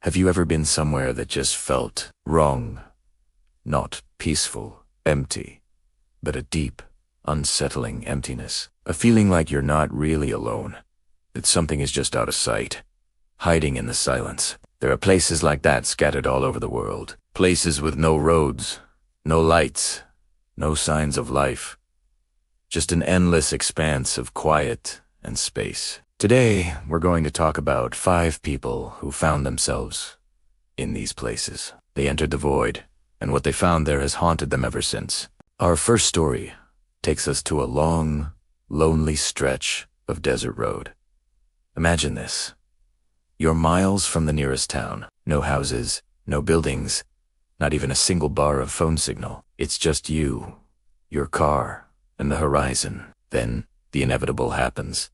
Have you ever been somewhere that just felt wrong? Not peaceful, empty, but a deep, unsettling emptiness. A feeling like you're not really alone, that something is just out of sight, hiding in the silence. There are places like that scattered all over the world. Places with no roads, no lights, no signs of life. Just an endless expanse of quiet and space. Today, we're going to talk about 5 people who found themselves in these places. They entered the void, and what they found there has haunted them ever since. Our first story takes us to a long, lonely stretch of desert road. Imagine this. You're miles from the nearest town. No houses, no buildings, not even a single bar of phone signal. It's just you, your car, and the horizon. Then, the inevitable happens.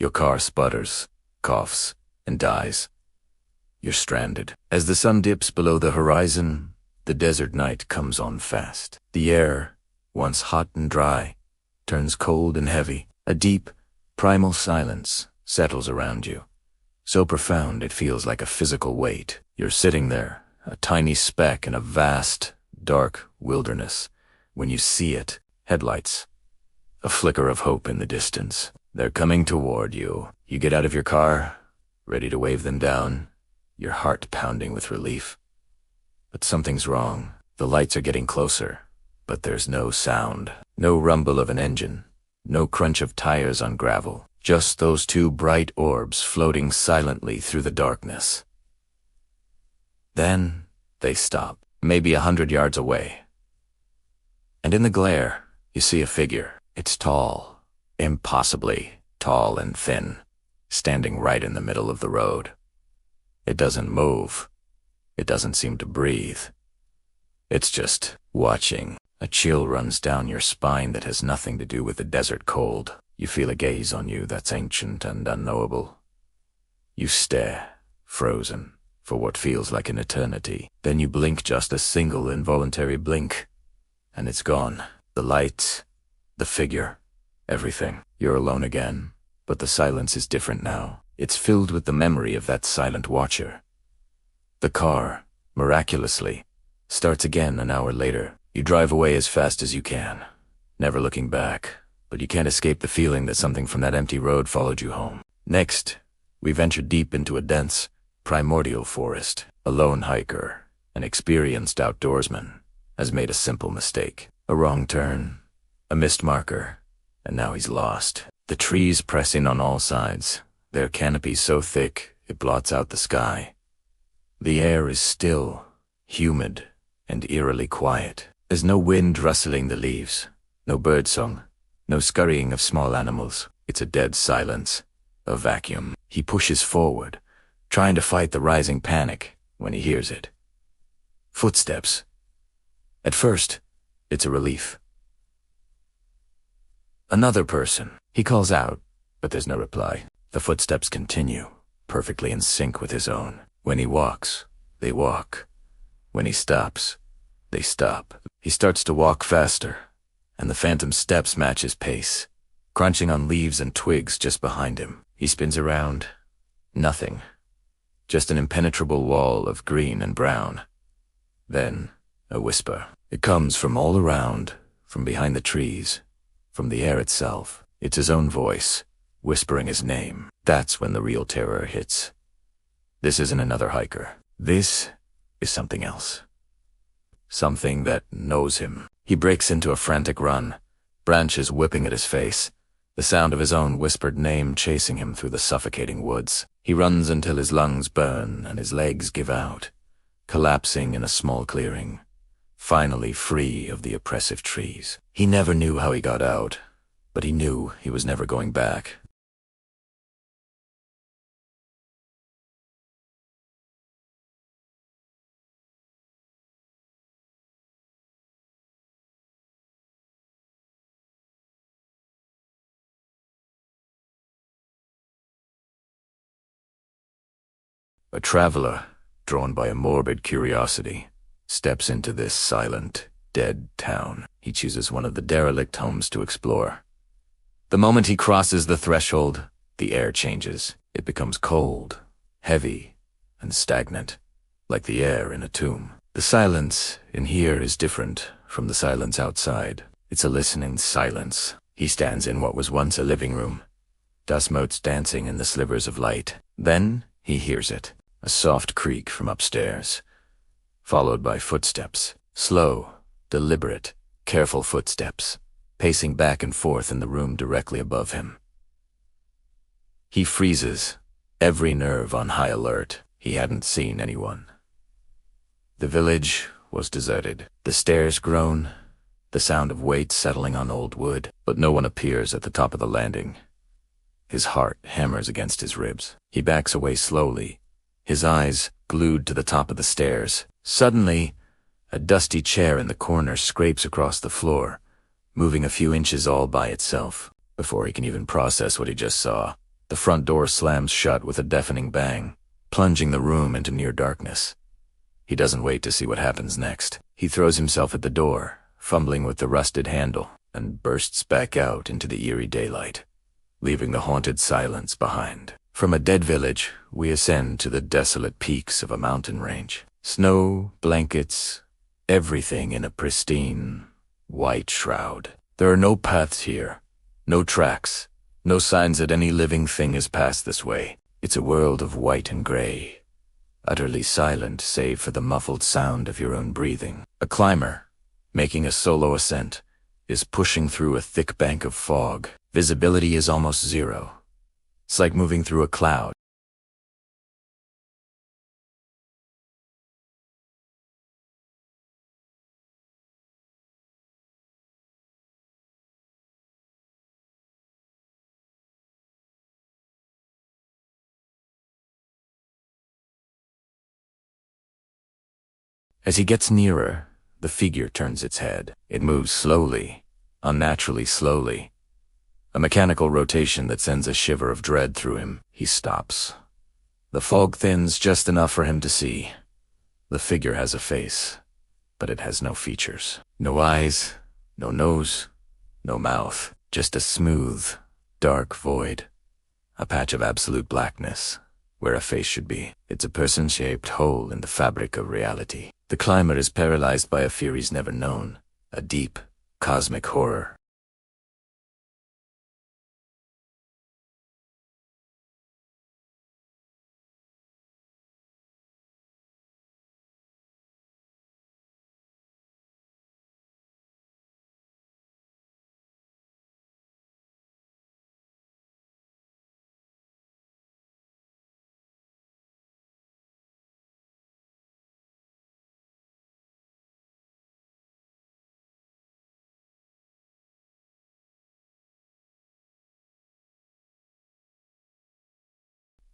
Your car sputters, coughs, and dies. You're stranded. As the sun dips below the horizon, the desert night comes on fast. The air, once hot and dry, turns cold and heavy. A deep, primal silence settles around you. So profound it feels like a physical weight. You're sitting there, a tiny speck in a vast, dark wilderness. When you see it, headlights, a flicker of hope in the distance. They're coming toward you. You get out of your car, ready to wave them down, your heart pounding with relief. But something's wrong. The lights are getting closer, but there's no sound. No rumble of an engine, no crunch of tires on gravel. Just those 2 bright orbs floating silently through the darkness. Then they stop, maybe 100 yards away. And in the glare, you see a figure. It's tall. Impossibly tall and thin, standing right in the middle of the road. It doesn't move. It doesn't seem to breathe. It's just watching. A chill runs down your spine that has nothing to do with the desert cold. You feel a gaze on you that's ancient and unknowable. You stare, frozen, for what feels like an eternity. Then you blink just a single involuntary blink, and it's gone. The lights, the figure, everything. You're alone again, but the silence is different now. It's filled with the memory of that silent watcher. The car, miraculously, starts again an hour later. You drive away as fast as you can, never looking back, but you can't escape the feeling that something from that empty road followed you home. Next, we venture deep into a dense, primordial forest. A lone hiker, an experienced outdoorsman, has made a simple mistake. A wrong turn, a missed marker, and now he's lost. The trees press in on all sides, their canopy so thick it blots out the sky. The air is still, humid, and eerily quiet. There's no wind rustling the leaves, no birdsong, no scurrying of small animals. It's a dead silence, a vacuum. He pushes forward, trying to fight the rising panic when he hears it. Footsteps. At first, it's a relief. Another person. He calls out, but there's no reply. The footsteps continue, perfectly in sync with his own. When he walks, they walk. When he stops, they stop. He starts to walk faster, and the phantom steps match his pace, crunching on leaves and twigs just behind him. He spins around. Nothing. Just an impenetrable wall of green and brown. Then, a whisper. It comes from all around, from behind the trees, from the air itself. It's his own voice, whispering his name. That's when the real terror hits. This isn't another hiker. This is something else. Something that knows him. He breaks into a frantic run, branches whipping at his face, the sound of his own whispered name chasing him through the suffocating woods. He runs until his lungs burn and his legs give out, collapsing in a small clearing, finally free of the oppressive trees. He never knew how he got out, but he knew he was never going back. A traveler, drawn by a morbid curiosity, steps into this silent, dead town. He chooses one of the derelict homes to explore. The moment he crosses the threshold, the air changes. It becomes cold, heavy, and stagnant, like the air in a tomb. The silence in here is different from the silence outside. It's a listening silence. He stands in what was once a living room, dust motes dancing in the slivers of light. Then he hears it, a soft creak from upstairs, followed by footsteps. Slow, deliberate, careful footsteps, pacing back and forth in the room directly above him. He freezes, every nerve on high alert. He hadn't seen anyone. The village was deserted. The stairs groan, the sound of weight settling on old wood, but no one appears at the top of the landing. His heart hammers against his ribs. He backs away slowly, his eyes glued to the top of the stairs. Suddenly, a dusty chair in the corner scrapes across the floor, moving a few inches all by itself. Before he can even process what he just saw, the front door slams shut with a deafening bang, plunging the room into near darkness. He doesn't wait to see what happens next. He throws himself at the door, fumbling with the rusted handle, and bursts back out into the eerie daylight, leaving the haunted silence behind. From a dead village, we ascend to the desolate peaks of a mountain range. Snow, blankets, everything in a pristine, white shroud. There are no paths here, no tracks, no signs that any living thing has passed this way. It's a world of white and gray, utterly silent save for the muffled sound of your own breathing. A climber, making a solo ascent, is pushing through a thick bank of fog. Visibility is almost zero. It's like moving through a cloud. As he gets nearer, the figure turns its head. It moves slowly, unnaturally slowly, a mechanical rotation that sends a shiver of dread through him. He stops. The fog thins just enough for him to see. The figure has a face, but it has no features. No eyes, no nose, no mouth. Just a smooth, dark void. A patch of absolute blackness, where a face should be. It's a person-shaped hole in the fabric of reality. The climber is paralyzed by a fear he's never known, a deep, cosmic horror.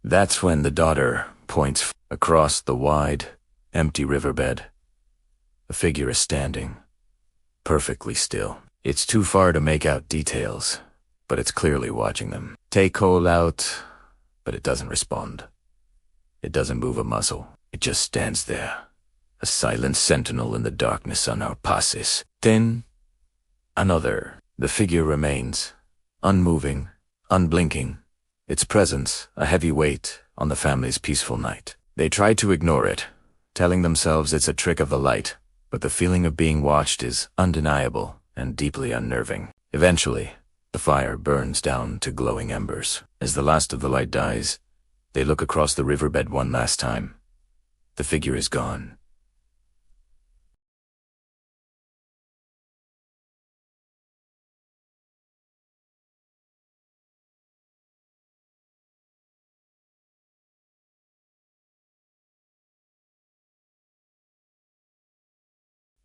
That's when the daughter points across the wide, empty riverbed. A figure is standing, perfectly still. It's too far to make out details, but it's clearly watching them. Take hold out, but it doesn't respond. It doesn't move a muscle. It just stands there, a silent sentinel in the darkness on our passes. Then, another. The figure remains, unmoving, unblinking. Its presence, a heavy weight on the family's peaceful night. They try to ignore it, telling themselves it's a trick of the light, but the feeling of being watched is undeniable and deeply unnerving. Eventually, the fire burns down to glowing embers. As the last of the light dies, they look across the riverbed one last time. The figure is gone.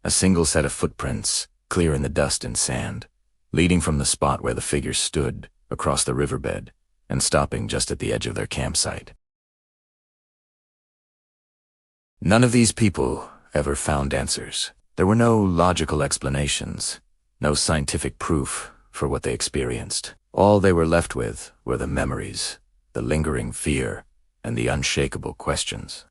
A single set of footprints, clear in the dust and sand, leading from the spot where the figure stood across the riverbed and stopping just at the edge of their campsite. None of these people ever found answers. There were no logical explanations, no scientific proof for what they experienced. All they were left with were the memories, the lingering fear, and the unshakable questions.